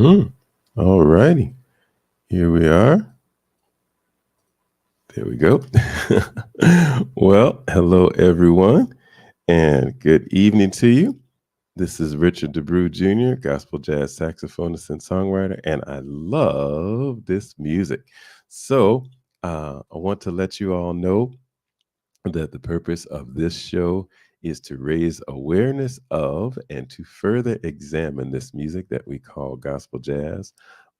All righty. Here we are. There we go. Well, hello, everyone, and good evening to you. This is Richard DeBrew Jr., gospel jazz saxophonist and songwriter, and I love this music. So, I want to let you all know that the purpose of this show is to raise awareness of and to further examine this music that we call gospel jazz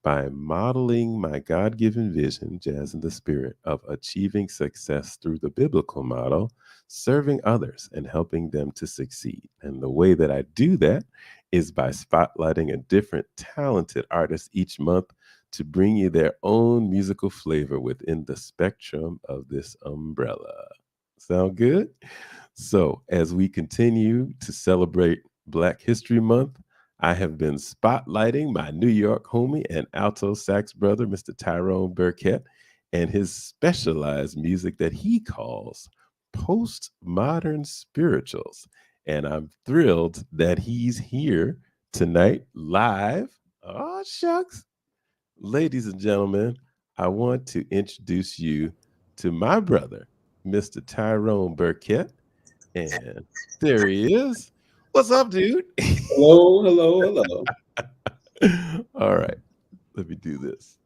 by modeling my God given vision, Jazz in the Spirit, of achieving success through the biblical model, serving others and helping them to succeed. And the way that I do that is by spotlighting a different talented artist each month to bring you their own musical flavor within the spectrum of this umbrella. Sound good? So, as we continue to celebrate Black History Month, I have been spotlighting my New York homie and alto sax brother, Mr. Tyrone Birkett, and his specialized music that he calls postmodern spirituals. And I'm thrilled that he's here tonight live. Oh, shucks. Ladies and gentlemen, I want to introduce you to my brother, Mr. Tyrone Burkett. And there he is. What's up, dude? Hello, hello, hello. All right, let me do this.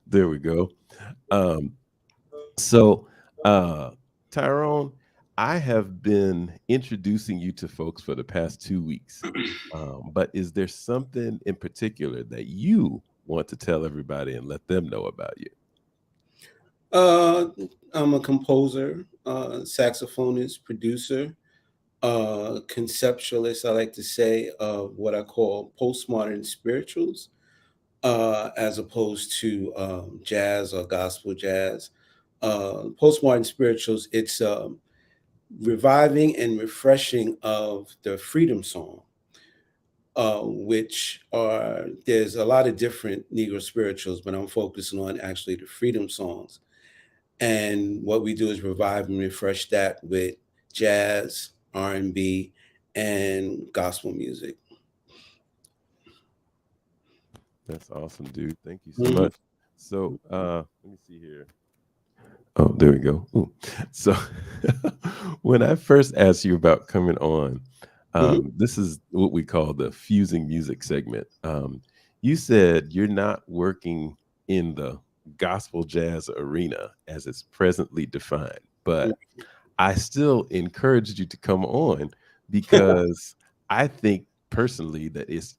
There we go. Um, so, uh, Tyrone, I have been introducing you to folks for the past 2 weeks. But is there something in particular that you want to tell everybody and let them know about you? Uh, I'm a composer, saxophonist, producer, conceptualist. I like to say of what I call postmodern spirituals, as opposed to jazz or gospel jazz. Postmodern spirituals. It's reviving and refreshing of the freedom song. Which are there's a lot of different Negro spirituals, but I'm focusing on actually the freedom songs. And what we do is revive and refresh that with jazz, R&B, and gospel music. That's awesome, dude. Thank you so Mhm. much. So, let me see here. Oh, there we go. Ooh. So, when I first asked you about coming on, Mhm. this is what we call the fusing music segment. You said you're not working in the gospel jazz arena as it's presently defined, but I still encouraged you to come on because I think personally that it's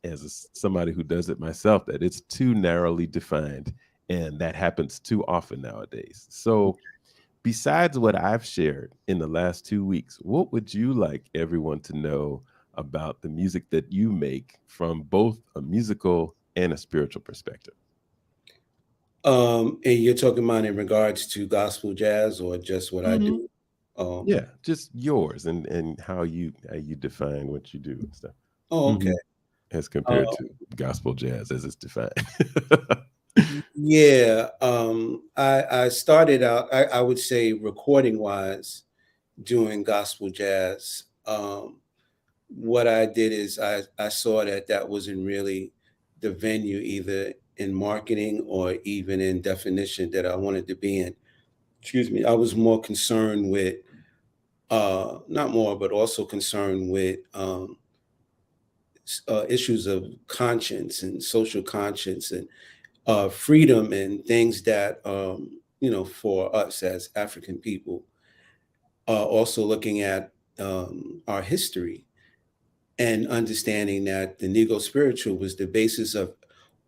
somebody who does it myself that it's too narrowly defined, and that happens too often nowadays. So, besides what I've shared in the last 2 weeks, what would you like everyone to know about the music that you make from both a musical and a spiritual perspective? And you're talking about in regards to gospel jazz or just what I Hmm. do? Um, Yeah, just yours and how you define what you do and stuff. oh, okay. Hmm. As compared Uh, to gospel jazz as it's defined. yeah. I started out, I would say, recording wise, doing gospel jazz. What I did is I saw that that wasn't really the venue, either in marketing or even in definition, that I wanted to be in. Excuse me. I was more concerned with, not more, but also concerned with issues of conscience and social conscience and freedom and things that, for us as African people, also looking at our history and understanding that the Negro spiritual was the basis of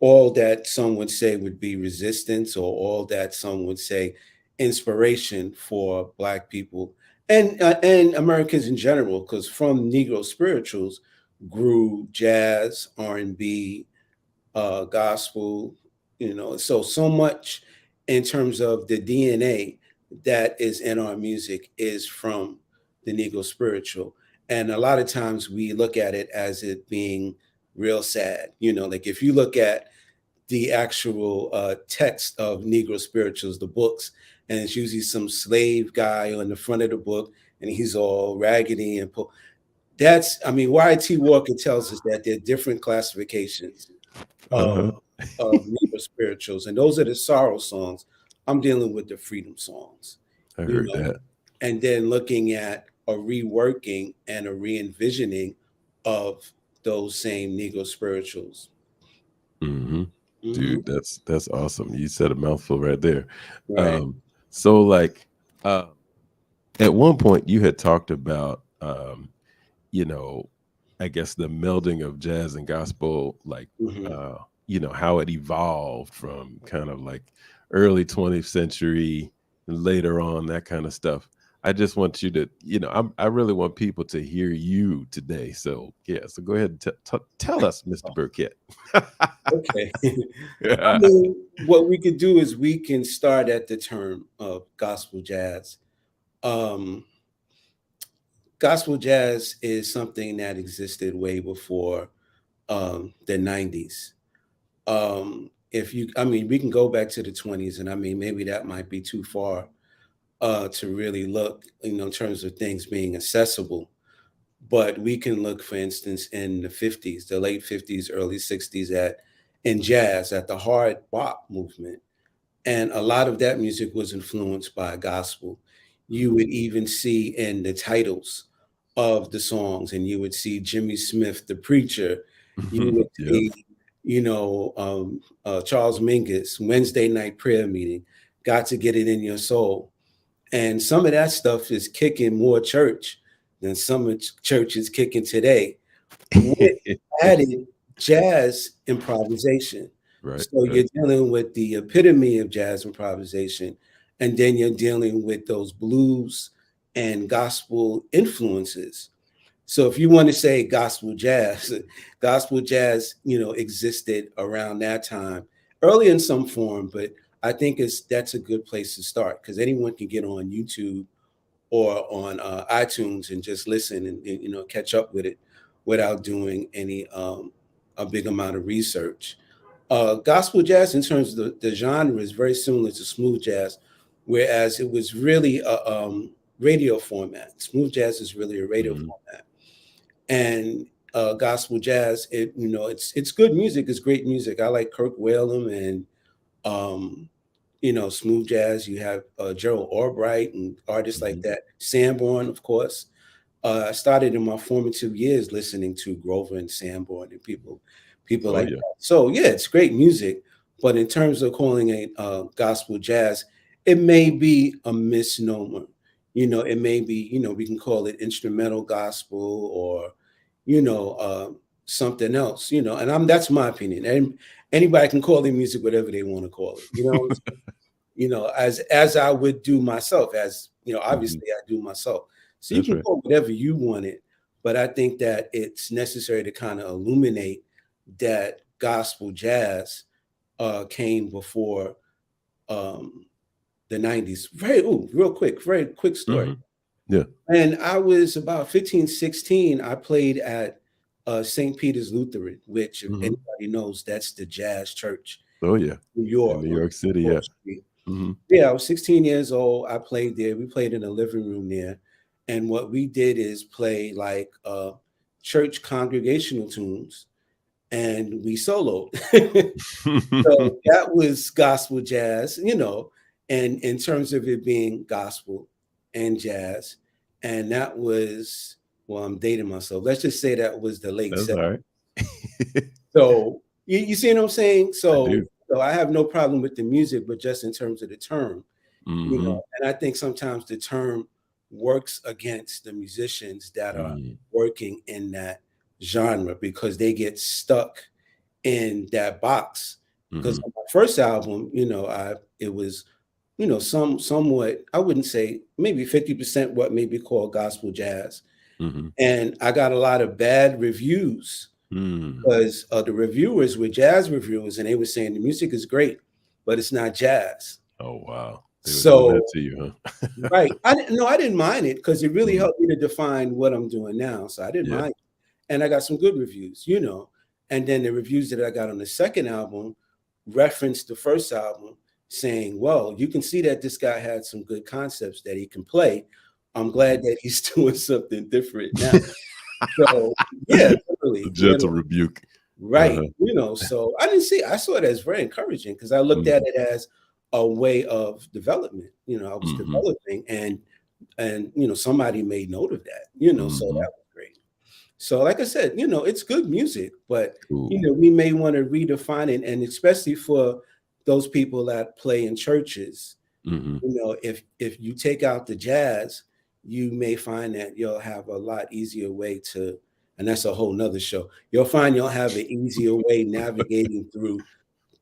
all that some would say would be resistance, or all that some would say inspiration for Black people and Americans in general, because from Negro spirituals grew jazz, R&B, gospel, so much in terms of the DNA that is in our music is from the Negro spiritual. And a lot of times we look at it as it being real sad. Like if you look at the actual text of Negro spirituals, the books, and it's usually some slave guy on the front of the book, and he's all raggedy and that's, I mean, Y.T. Walker tells us that there are different classifications of Negro spirituals, and those are the sorrow songs. I'm dealing with the freedom songs, I you heard know, that. and then looking at a reworking and a re-envisioning of those same Negro spirituals. Mm-hmm. Hmm. Dude, that's awesome. You said a mouthful right there. Right. So like at one point you had talked about you know, I guess the melding of jazz and gospel, like Hmm. uh, how it evolved from kind of like early 20th century later on, that kind of stuff. I just want you to, I really want people to hear you today. So yeah, so go ahead and tell us, Mr. Burkett. Okay. I Yeah. mean, what we could do is we can start at the term of gospel jazz. Um, Gospel jazz is something that existed way before the 90s. If you, I mean, we can go back to the 20s, and I mean, maybe that might be too far to really look, in terms of things being accessible. But we can look, for instance, in the 50s, the late 50s, early 60s, in jazz, at the hard bop movement. And a lot of that music was influenced by gospel. You Mhm. would even see in the titles of the songs, and you would see Jimmy Smith, the preacher. You would Yep. see, Charles Mingus, Wednesday night prayer meeting, got to get it in your soul. And some of that stuff is kicking more church than some of church is kicking today, with added jazz improvisation. Right. So Right. you're dealing with the epitome of jazz improvisation, and then you're dealing with those blues and gospel influences. So if you want to say gospel jazz, gospel jazz, existed around that time, early in some form, but I think that's a good place to start because anyone can get on YouTube or on iTunes and just listen and catch up with it without doing any a big amount of research. Gospel jazz, in terms of the genre, is very similar to smooth jazz, whereas it was really a radio format. Smooth jazz is really a radio Mhm. format, and gospel jazz, it's good music. It's great music. I like Kirk Whalum and um, smooth jazz. You have Gerald Albright and artists like Mhm. that. Sanborn, of course. I started in my formative years listening to Grover and Sanborn and people Oh like yeah. that. So yeah, it's great music. But in terms of calling it gospel jazz, it may be a misnomer. It may be, we can call it instrumental gospel or, you know, uh, something else, and that's my opinion. And anybody can call their music whatever they want to call it. As I would do myself, as Mhm. obviously I do myself. So you That's can right. call whatever you want it, but I think that it's necessary to kind of illuminate that gospel jazz came before um, the 90s. Real quick, very quick story. Mhm. Yeah. And I was about 15, 16. I played at St. Peter's Lutheran, which, if Mhm. anybody knows, that's the jazz church, Oh yeah. New In York, New on York City, 4th yeah. Street. Mhm. Yeah, I was 16 years old. I played there. We played in a living room there. And what we did is play like church congregational tunes and we soloed. So that was gospel jazz, and in terms of it being gospel and jazz. And that was, well, I'm dating myself. Let's just say that was the late That's 70s. all right. So you see what I'm saying? I So, do. I have no problem with the music, but just in terms of the term. Mhm. And I think sometimes the term works against the musicians that are Mm. working in that genre because they get stuck in that box. Because Mhm. on my first album, it was, somewhat, I wouldn't say, maybe 50% what may be called gospel jazz. Mhm. And I got a lot of bad reviews Mm. because the reviewers were jazz reviewers and they were saying the music is great, but it's not jazz. Oh wow. They were doing So that to you, huh? right. I didn't mind it because it really Mhm. helped me to define what I'm doing now. So I didn't Yeah. mind it. And I got some good reviews. And then the reviews that I got on the second album referenced the first album saying, well, you can see that this guy had some good concepts that he can play. I'm glad Mhm. that he's doing something different now. So yeah, A literally, gentle rebuke. Right. Uh-huh. So I saw it as very encouraging because I looked at Mhm, it as a way of development. I was mhm, developing and somebody made note of that, so mhm. that was great. So like I said, it's good music, but Cool. we may want to redefine it, and especially for those people that play in churches, Mhm. if you take out the jazz, you may find that you'll have a lot easier way to, and that's a whole nother show. You'll find you'll have an easier way navigating through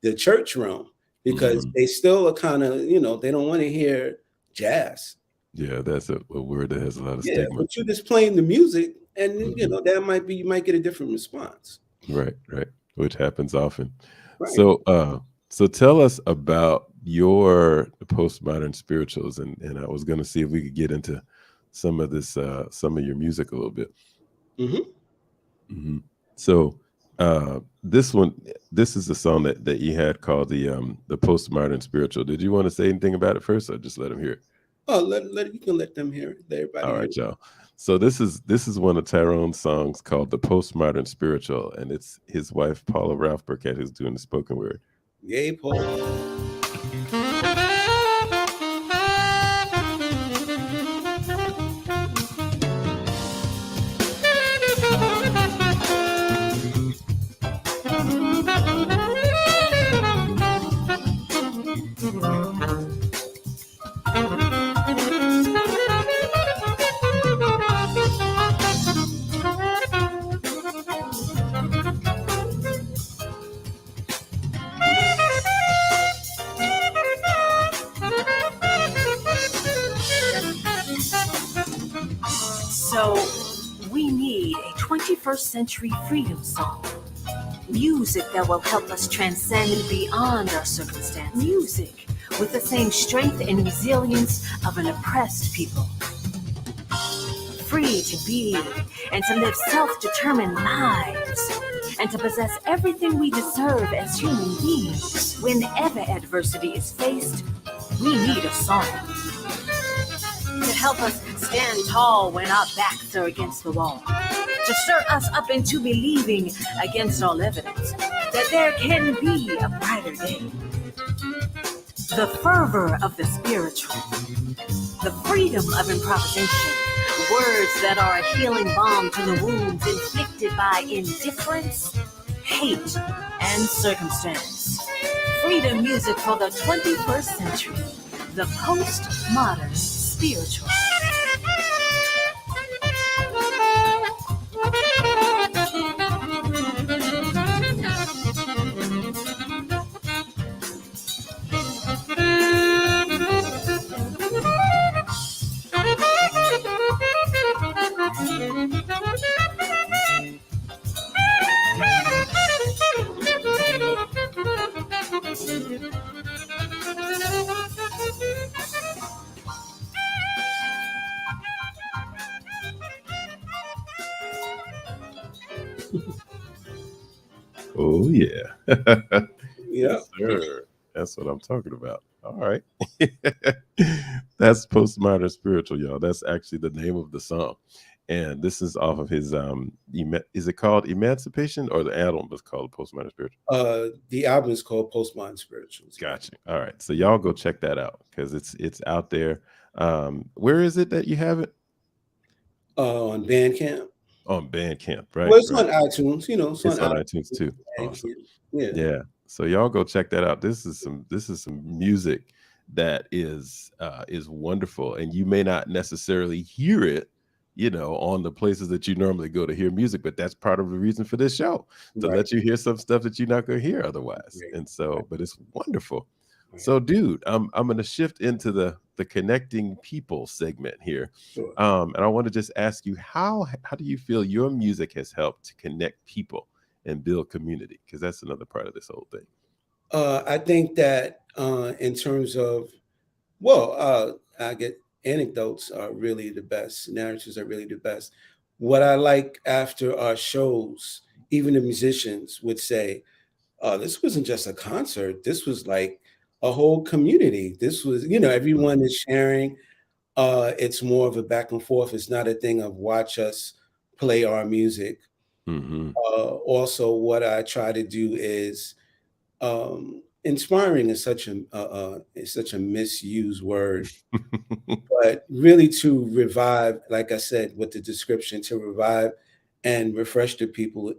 the church realm because Mhm. they still are kind of, they don't want to hear jazz. Yeah, that's a word that has a lot of Yeah, stigma. but you're just playing the music, and Mhm. you might get a different response. Right, right, which happens often. Right. So tell us about your postmodern spirituals, and I was gonna see if we could get into some of this, some of your music a little bit. Hmm. Mhm. So, this is the song that you had called the Postmodern Spiritual. Did you wanna say anything about it first, or just let him hear it? Oh, you can let them hear it. Let everybody All hear right, it. y'all. So this is one of Tyrone's songs called "The Postmodern Spiritual," and it's his wife Paula Ralph Burkett who's doing the spoken word. Yay, Paul. So, we need a 21st century freedom song. Music that will help us transcend beyond our circumstance. Music with the same strength and resilience of an oppressed people. Free to be and to live self-determined lives. And to possess everything we deserve as human beings. Whenever adversity is faced, we need a song to help us stand tall when our backs are against the wall, to stir us up into believing against all evidence that there can be a brighter day. The fervor of the spiritual, the freedom of improvisation, words that are a healing balm to the wounds inflicted by indifference, hate, and circumstance. Freedom music for the 21st century, the postmodern spiritual. Oh yeah. Yeah. Yes, sir. That's what I'm talking about. All right. That's Postmodern Spiritual, y'all. That's actually the name of the song. And this is off of his is it called Emancipation, or the album was called Postmodern Spiritual? The album is called Postmodern Spirituals. Yeah. Gotcha. All right. So y'all go check that out because it's out there. Where is it that you have it? On Bandcamp. On Bandcamp, right? Well, it's Right. on iTunes. It's on It's on iTunes, iTunes too. Awesome. Bandcamp. Yeah. Yeah. So y'all go check that out. This is some music that is wonderful, and you may not necessarily hear it, on the places that you normally go to hear music, but that's part of the reason for this show, to Right. let you hear some stuff that you're not going to hear otherwise. Right. And so, but it's wonderful. Right. So, dude, I'm going to shift into the connecting people segment here. Sure. And I want to just ask you, how do you feel your music has helped to connect people and build community? Because that's another part of this whole thing. I think that in terms of, well, I get anecdotes are really the best. Narratives are really the best. What I like after our shows, even the musicians would say, this wasn't just a concert. This was like a whole community. This was, everyone Mhm. is sharing. It's more of a back and forth. It's not a thing of watch us play our music. Mm-hmm. Also, what I try to do is inspiring is such a misused word, but really to revive, like I said, with the description, to revive and refresh the people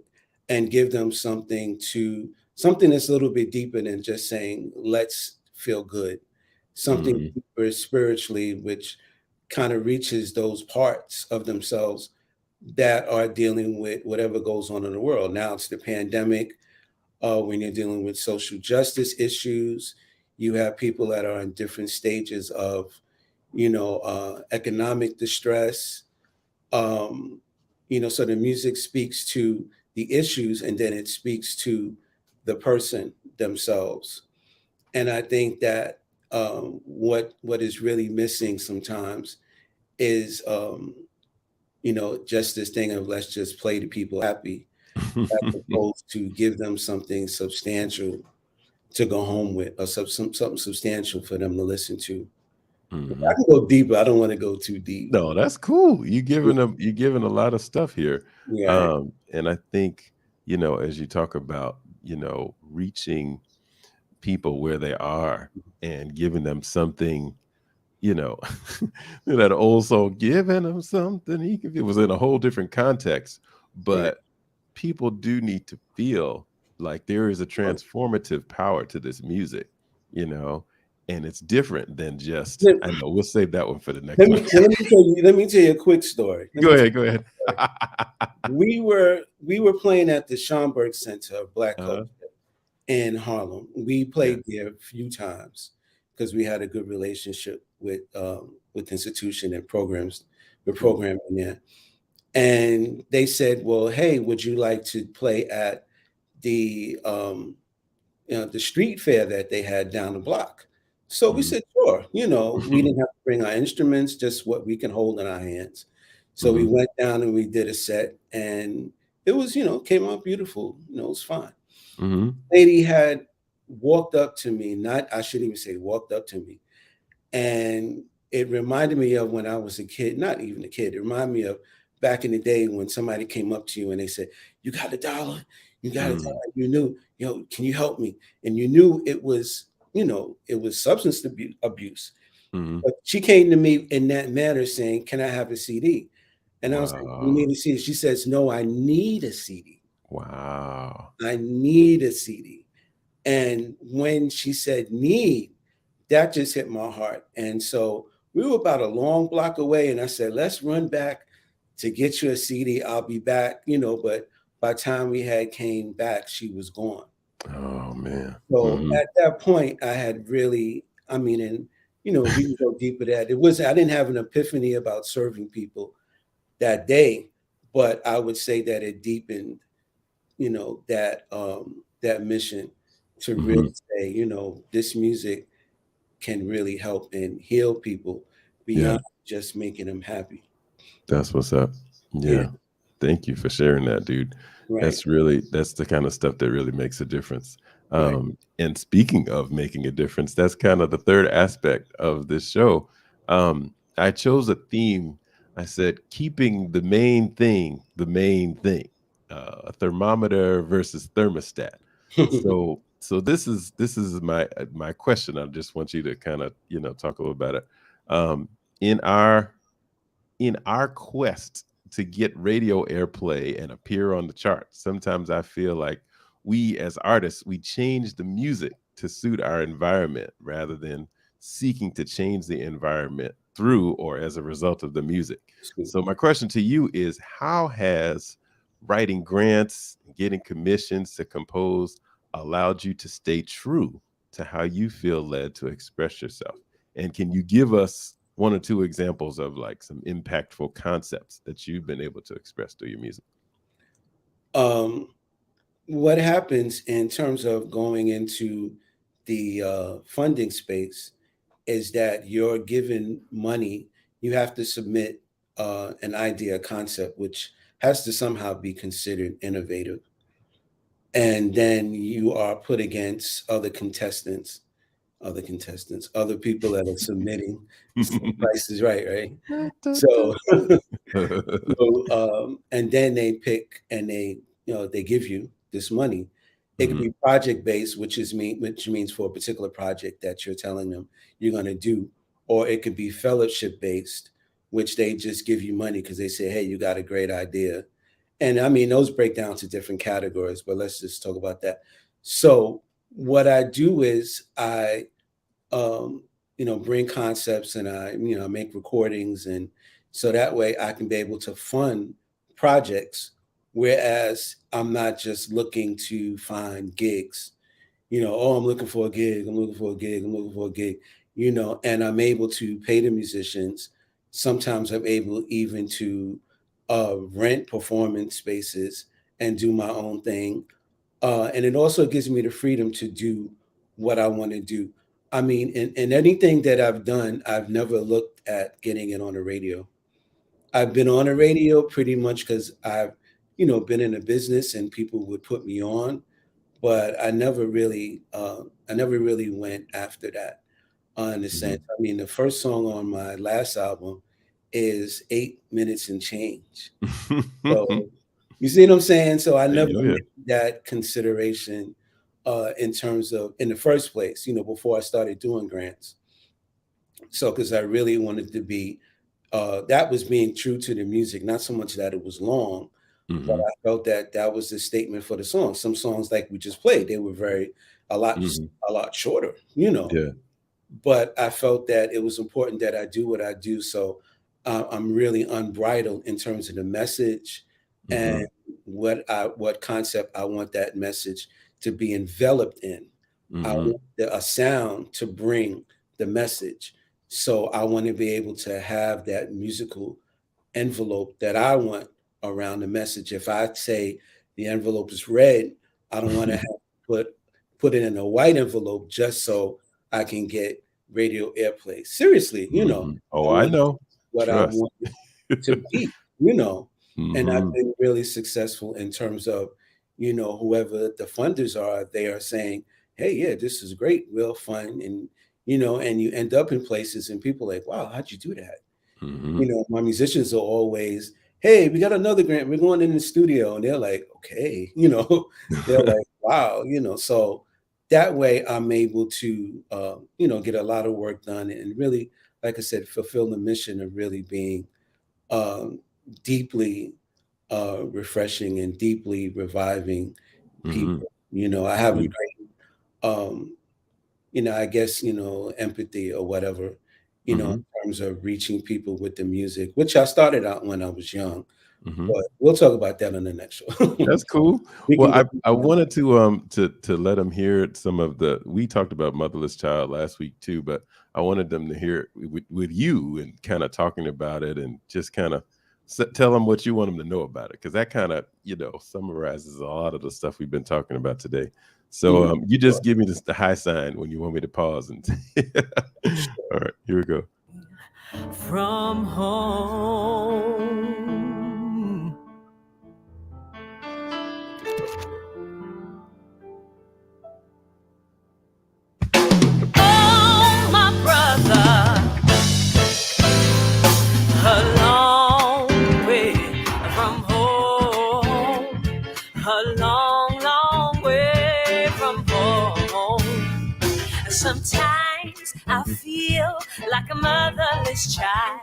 and give them something that's a little bit deeper than just saying, let's feel good, something Mm-hmm. deeper spiritually, which kind of reaches those parts of themselves that are dealing with whatever goes on in the world. Now it's the pandemic. When you're dealing with social justice issues, you have people that are in different stages of, economic distress. Um, so the music speaks to the issues, and then it speaks to the person themselves. And I think that what is really missing sometimes is just this thing of let's just play the people happy, as opposed to give them something substantial to go home with, or something substantial for them to listen to. Mm-hmm. I can go deeper. I don't want to go too deep. No, that's cool. You giving a lot of stuff here. Yeah, And I think, as you talk about, reaching people where they are and giving them something, you know, that old song, giving them something. It was in a whole different context, right. but people do need to feel like there is a transformative power to this music, you know, and it's different than just, Let, I know we'll save that one for the next let one. me let me tell you a quick story. Let Go me tell ahead, go ahead. you a story. We were playing at the Schomburg Center of Black Culture Uh-huh. in Harlem. We Yeah. played there a few times because we had a good relationship with institution and programs, the Cool. programming there. And they said, "Well, hey, would you like to play at the the street fair that they had down the block?" So we Mhm. said, "Sure." We didn't have to bring our instruments, just what we can hold in our hands. So we Mhm. went down and we did a set, and it was, came out beautiful. It was fine. Mhm. Lady had walked up to me, not I shouldn't even say walked up to me, and it reminded me of when I was a kid, not even a kid. It reminded me of back in the day when somebody came up to you and they said, "You got a dollar? You got a Mhm. dollar?" You knew, can you help me? And you knew it was substance abuse. Mhm. But she came to me in that manner saying, "Can I have a CD?" And I was like, "You Wow. need a CD?" She says, "No, I need a CD. Wow. I need a CD." And when she said need, that just hit my heart. And so we were about a long block away, and I said, "Let's run back to get you a CD. I'll be back." But by the time we had came back, she was gone. Oh, man. So Mhm. at that point, I had really, I mean, and we can go deeper that I didn't have an epiphany about serving people that day, but I would say that it deepened, that mission to really Mhm. say, this music can really help and heal people Yeah, beyond just making them happy. that's what's up. Yeah, Yeah. Thank you for sharing that, dude. right, That's the kind of stuff that really makes a difference. right. And speaking of making a difference, that's kind of the third aspect of this show. I chose a theme. I said, keeping the main thing, a thermometer versus thermostat. So this is my question. I just want you to kind of, talk a little about it. In our quest to get radio airplay and appear on the charts, sometimes I feel like we as artists, we change the music to suit our environment rather than seeking to change the environment through or as a result of the music. So my question to you is, how has writing grants, getting commissions to compose allowed you to stay true to how you feel led to express yourself? And can you give us one or two examples of like some impactful concepts that you've been able to express through your music? um, what happens in terms of going into the funding space is that you're given money. You have to submit an idea, a concept, which has to somehow be considered innovative. And then you are put against other contestants other contestants, other people that are submitting. Price is right? So, and then they pick and they give you this money. It could be project based, which means for a particular project that you're telling them you're going to do, or it could be fellowship based, which they just give you money because they say, hey, you got a great idea. And I mean, those break down to different categories, but let's just talk about that. So what I do is I, bring concepts and I make recordings, and so that way I can be able to fund projects. Whereas I'm not just looking to find gigs, oh, I'm looking for a gig, I'm looking for a gig, I'm looking for a gig, and I'm able to pay the musicians. Sometimes I'm able even to rent performance spaces and do my own thing. And it also gives me the freedom to do what I want to do. I mean, in anything that I've done, I've never looked at getting it on the radio. I've been on the radio pretty much because I've, been in a business and people would put me on, but I never really went after that. In the sense, I mean, the first song on my last album is 8 minutes and change. So you see what I'm saying? So I never made that consideration in terms of in the first place, before I started doing grants. So because I really wanted to be that was being true to the music, not so much that it was long, but I felt that that was the statement for the song. Some songs like we just played, they were a lot shorter, Yeah. But I felt that it was important that I do what I do. So I'm really unbridled in terms of the message and what concept I want that message to be enveloped in. I want a sound to bring the message. So I want to be able to have that musical envelope that I want around the message. If I say the envelope is red, I don't want to have to put it in a white envelope just so I can get radio airplay. Seriously, Oh, I know. What Trust. I want to be, and I've been really successful in terms of, whoever the funders are, they are saying, hey, yeah, this is great, real fun. And, and you end up in places and people are like, wow, how'd you do that? My musicians are always, hey, we got another grant, we're going in the studio. And they're like, okay, they're like, wow, so that way I'm able to, get a lot of work done and really, like I said, fulfill the mission of really being deeply refreshing and deeply reviving people. I have a great, I guess, empathy or whatever, in terms of reaching people with the music, which I started out when I was young. But we'll talk about that on the next show. That's cool. Well, I wanted to let them hear some of we talked about Motherless Child last week too, but I wanted them to hear it with you and kind of talking about it and just kind of tell them what you want them to know about it, because that kind of summarizes a lot of the stuff we've been talking about today. So you just give me the high sign when you want me to pause and all right, here we go. From home, oh my brother, a long way from home, a long, long way from home. Sometimes I feel like a motherless child.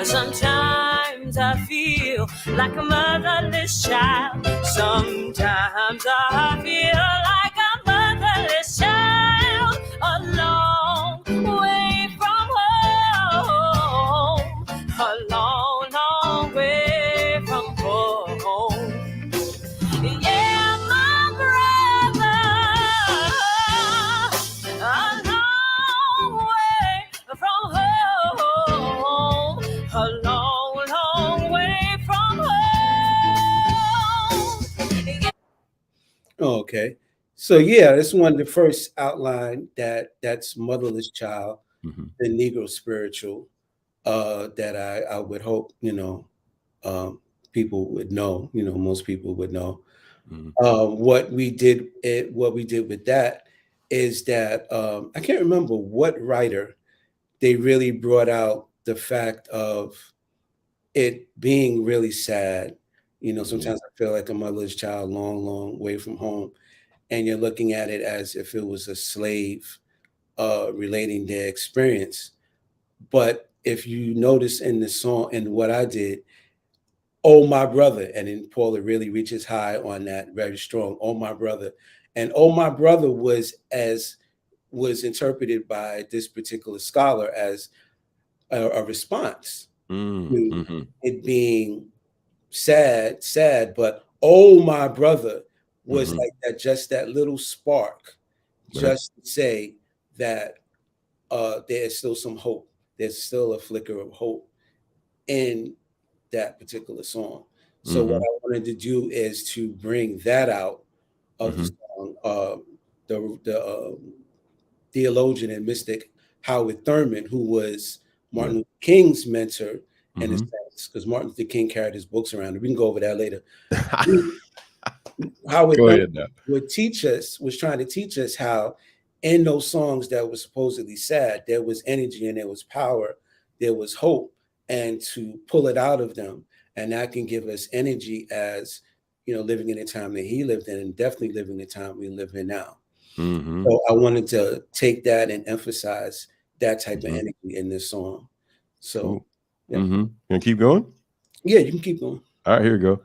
Sometimes I feel like a motherless child. Sometimes I feel like a motherless child. A long way from home. A long, long way from home. Yeah, my brother, a long way from home, a long, long way from home. Yeah. Okay. So yeah, this one of the first outline that's Motherless Child, the Negro Spiritual, that I would hope, people would know, most people would know. What we did with that is that I can't remember what writer they really brought out the fact of it being really sad. Sometimes I feel like a motherless child, long, long way from home, and you're looking at it as if it was a slave relating their experience. But if you notice in the song and what I did, "Oh My Brother," and then Paula really reaches high on that, very strong, "Oh My Brother." And "Oh My Brother" was interpreted by this particular scholar as a response to it being sad, but "Oh My Brother" was like that, just that little spark, just to say that there is still some hope. There's still a flicker of hope in that particular song. So what I wanted to do is to bring that out of the song. The theologian and mystic Howard Thurman, who was Martin Luther King's mentor in a sense, because Martin Luther King carried his books around. We can go over that later. Howard Thurman was trying to teach us how in those songs that were supposedly sad, there was energy and there was power, there was hope, and to pull it out of them. And that can give us energy as, living in the time that he lived in, and definitely living the time we live in now. So I wanted to take that and emphasize that type of energy in this song. So, yeah. You want to keep going? Yeah, you can keep going. All right, here we go.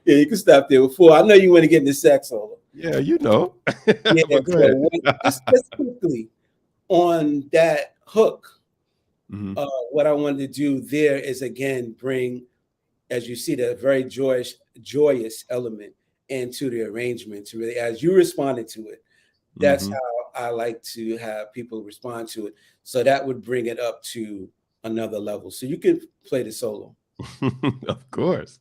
Yeah, you can stop there before. I know you want to get into sax solo. Yeah, yeah, so just quickly on that hook, what I wanted to do there is again bring, as you see, the very joyous element into the arrangement. To really, as you responded to it, that's how I like to have people respond to it. So that would bring it up to another level. So you can play the solo. Of course.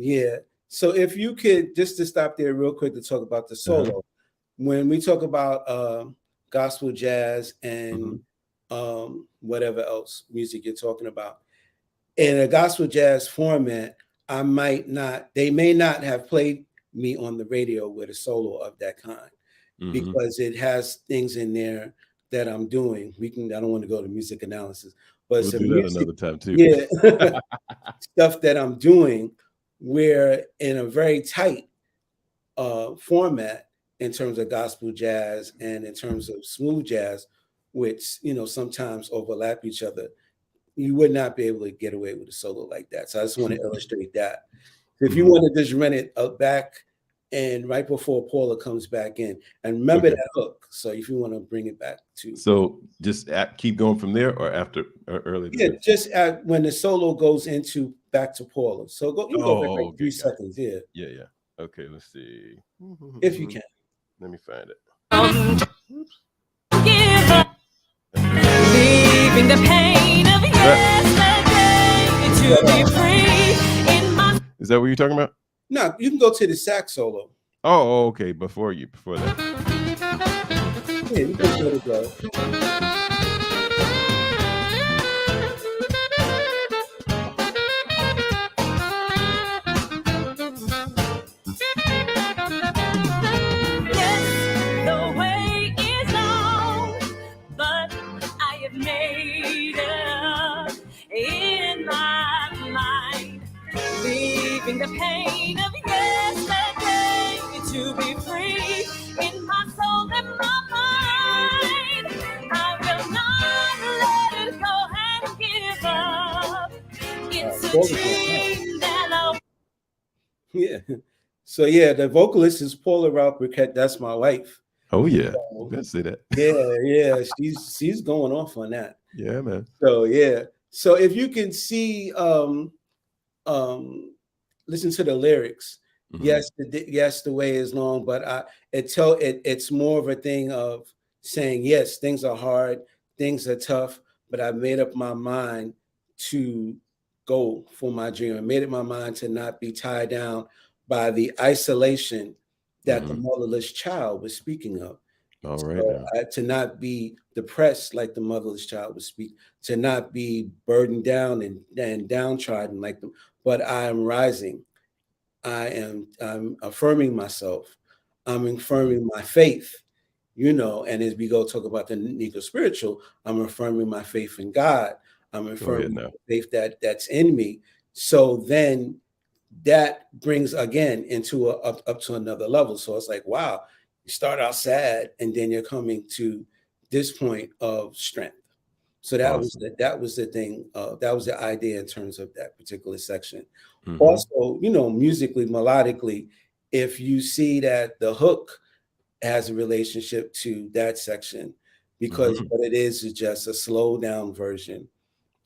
Yeah. So if you could, just to stop there real quick to talk about the solo, when we talk about gospel jazz and whatever else music you're talking about, in a gospel jazz format, they may not have played me on the radio with a solo of that kind because it has things in there that I'm doing. I don't want to go to music analysis, but we'll do that another time too. Yeah. Stuff that I'm doing where in a very tight format in terms of gospel jazz and in terms of smooth jazz, which, sometimes overlap each other, you would not be able to get away with a solo like that. So I just want to illustrate that. If you want to just run it back and right before Paula comes back in, and remember that hook. So if you want to bring it back to. So just keep going from there or after or early? Yeah, just when the solo goes into back to Paula. So you go back like 3 seconds. Yeah. Yeah. Okay, let's see. If you can. Let me find it. Leaving the pain of yesterday to be free in my. Is that what you're talking about? No, you can go to the sax solo. Oh, okay. Before that. Yeah, you can let it go. The pain of yesterday Paul is not out. Yeah. So yeah, the vocalist is Paula Ralph Burkett. That's my wife. Oh yeah, So, let's see that. yeah. She's going off on that. Yeah, man. So yeah. So if you can see, listen to the lyrics. Mhm. Yes, the way is long, but it's more of a thing of saying, yes, things are hard, things are tough, but I made up my mind to go for my dream. I made up my mind to not be tied down by the isolation that the Mhm. motherless child was speaking of. All right So now. to not be depressed like the motherless child was speaking, to not be burdened down and downtrodden like them, but I am rising. I'm affirming myself. I'm Mhm. affirming my faith, and as we go talk about the Negro spiritual, I'm affirming my faith in God. I'm Go ahead affirming now. the faith that's in me. So then that brings again into up to another level. So it's like, wow, you start out sad and then you're coming to this point of strength. So Awesome. that was the thing. That was the idea in terms of that particular section. Mhm. Also, musically, melodically, if you see that the hook has a relationship to that section, because Mhm. what it is just a slow down version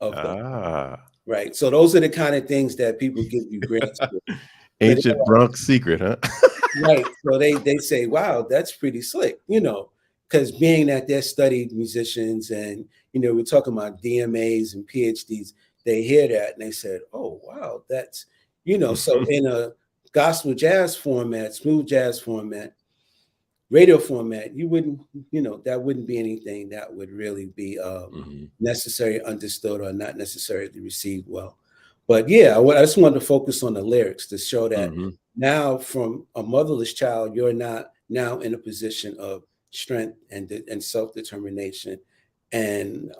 of the Ah. right. So those are the kind of things that people give you grants for. So Ancient Bronx secret, huh? right. So they say, wow, that's pretty slick, because being that they're studied musicians and, we're talking about DMAs and PhDs, they hear that and they said, oh, wow, that's, so in a gospel jazz format, smooth jazz format, radio format, you wouldn't, that wouldn't be anything that would really be Mhm. necessary, understood, or not necessarily received well. But yeah, I just wanted to focus on the lyrics to show that Mhm. now from a motherless child, you're not now in a position of strength and self-determination and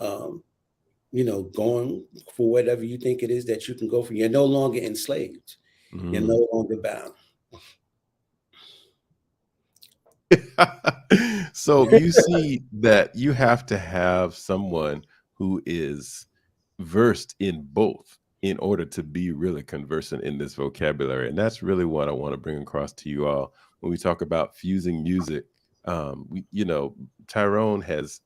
going for whatever you think it is that you can go for. You're no longer enslaved. You're Mhm. no longer bound. So you see that you have to have someone who is versed in both in order to be really conversant in this vocabulary. And that's really what I want to bring across to you all when we talk about fusing music. Tyrone has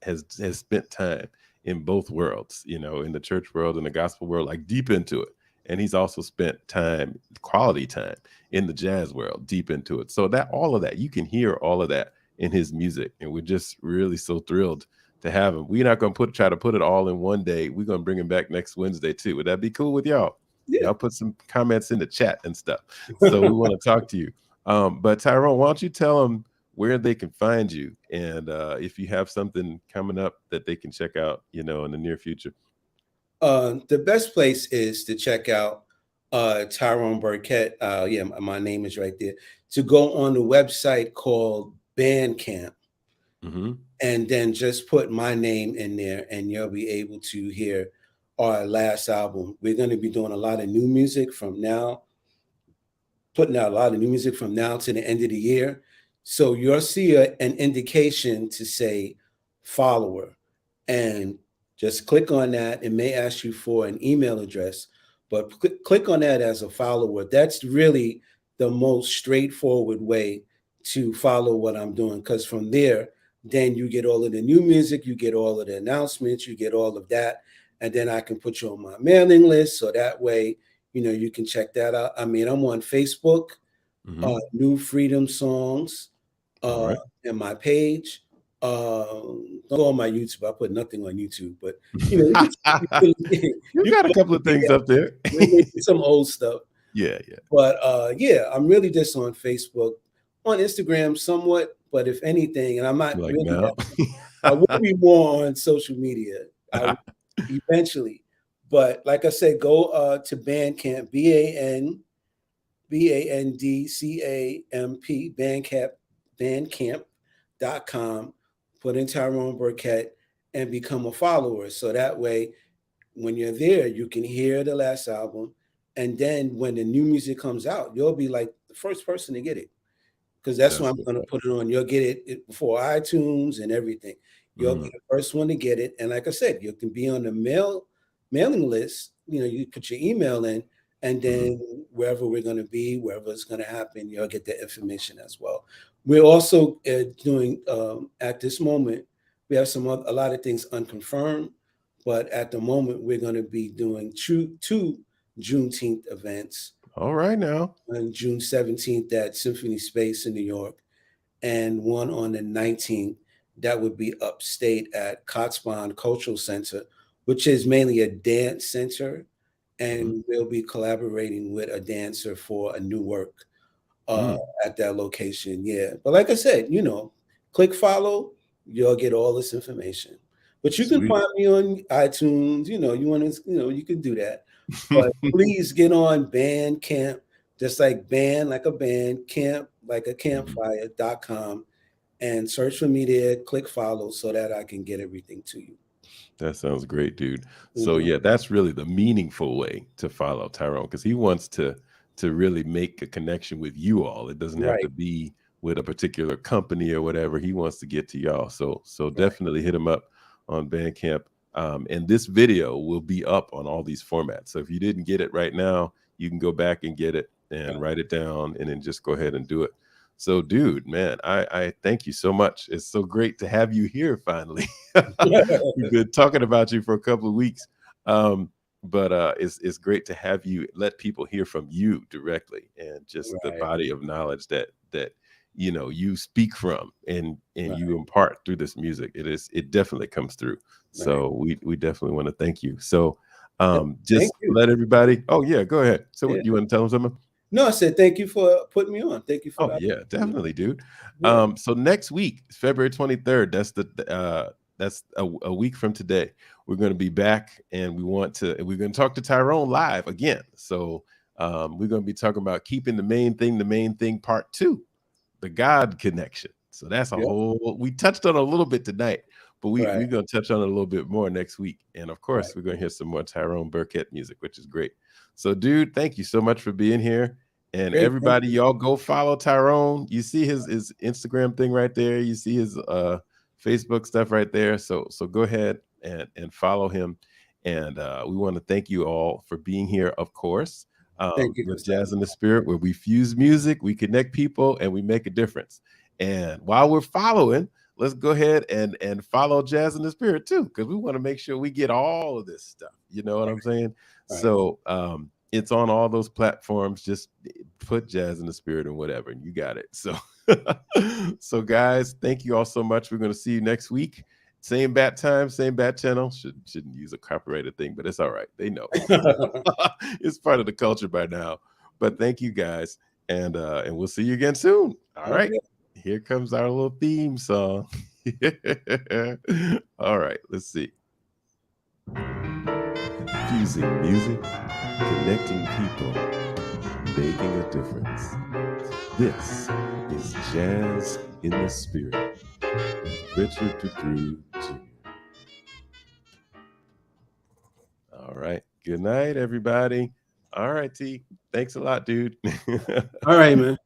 spent time in both worlds, in the church world and the gospel world, like deep into it. And he's also spent time, quality time, in the jazz world, deep into it. So that all of that, you can hear all of that in his music. And we're just really so thrilled to have him. We're not going to try to put it all in one day. We're going to bring him back next Wednesday too. Would that be cool with y'all? Yeah. Y'all put some comments in the chat and stuff. So we want to talk to you. But Tyrone, why don't you tell them where they can find you, and if you have something coming up that they can check out, in the near future. The best place is to check out Tyrone Burkett. Yeah, my name is right there. To go on the website called Bandcamp, Mm-hmm. and then just put my name in there, and you'll be able to hear our last album. We're going to be doing a lot of new music from now, putting out a lot of new music from now to the end of the year. So you'll see an indication to say follower, and just click on that. It may ask you for an email address, but click on that as a follower. That's really the most straightforward way to follow what I'm doing, because from there, then you get all of the new music, you get all of the announcements, you get all of that, and then I can put you on my mailing list, so that way you can check that out. I mean, I'm on Facebook, Mm-hmm. New Freedom Songs, All right. and my page. Don't go on my YouTube. I put nothing on YouTube, but you can, You you got a can couple of things up there. maybe some old stuff. Yeah. But yeah, I'm really just on Facebook, on Instagram somewhat. But if anything, and I'm not Like really now. that, I will be more on social media. I eventually. But like I said, go to Bandcamp, BANDCAMP, bandcamp.com, put in Tyrone Burkett and become a follower. So that way, when you're there, you can hear the last album. And then when the new music comes out, you'll be like the first person to get it. Because that's why That's I'm what's going to up. put it on. You'll get it before iTunes and everything. You'll be Mhm. the first one to get it. And like I said, you can be on the mailing list you put your email in, and then wherever we're going to be, wherever it's going to happen, you'll get the information as well. We're also doing at this moment, we have a lot of things unconfirmed, but at the moment we're going to be doing two Juneteenth events. All right now. On June 17th at Symphony Space in New York, and one on the 19th that would be upstate at Kotzebue Cultural Center, which is mainly a dance center, and we'll be collaborating with a dancer for a new work at that location. Yeah, but like I said, click follow, you'll get all this information. But you can find me on iTunes. You want to, you can do that. But please get on Bandcamp, just like band, like a band, camp, like a campfire.com, and search for me there, click follow so that I can get everything to you. That sounds great, dude. So yeah, that's really the meaningful way to follow Tyrone, because he wants to really make a connection with you all. It doesn't have to be with a particular company or whatever. He wants to get to y'all. So definitely hit him up on Bandcamp. And this video will be up on all these formats. So if you didn't get it right now, you can go back and get it and write it down and then just go ahead and do it. So, dude, man, I thank you so much. It's so great to have you here finally. We've been talking about you for a couple of weeks, but it's great to have you. Let people hear from you directly, and just the body of knowledge that you speak from and you impart through this music. It definitely comes through. So we definitely want to thank you. So just let everybody. Oh yeah, go ahead. So what, you want to tell them something? No, I said thank you for putting me on. Thank you for. Oh yeah, definitely, dude. So next week, February 23rd. That's a week from today. We're going to be back, and we're going to talk to Tyrone live again. So we're going to be talking about keeping the main thing, part 2, the God connection. So that's a whole. We touched on a little bit tonight, but we're going to touch on it a little bit more next week. And of course, we're going to hear some more Tyrone Burkett music, which is great. So, dude, thank you so much for being here. And everybody, y'all go follow Tyrone. You see his Instagram thing right there. You see his Facebook stuff right there. So go ahead and follow him. And we want to thank you all for being here, of course, with Jazz in the Spirit, where we fuse music, we connect people, and we make a difference. And while we're following, let's go ahead and follow Jazz in the Spirit too, because we want to make sure we get all of this stuff. You know what I'm saying? So it's on all those platforms. Just put Jazz in the Spirit and whatever, and you got it. So so guys, thank you all so much. We're going to see you next week. Same bat time, same bat channel. Shouldn't use a copyrighted thing, but it's all right. They know. It's part of the culture by now. But thank you guys, and we'll see you again soon. All right. Here comes our little theme song. All right, let's see. Fusing music, connecting people, making a difference. This is Jazz in the Spirit with Richard DeBrew Jr. All right. Good night, everybody. All right, T. Thanks a lot, dude. All right, man.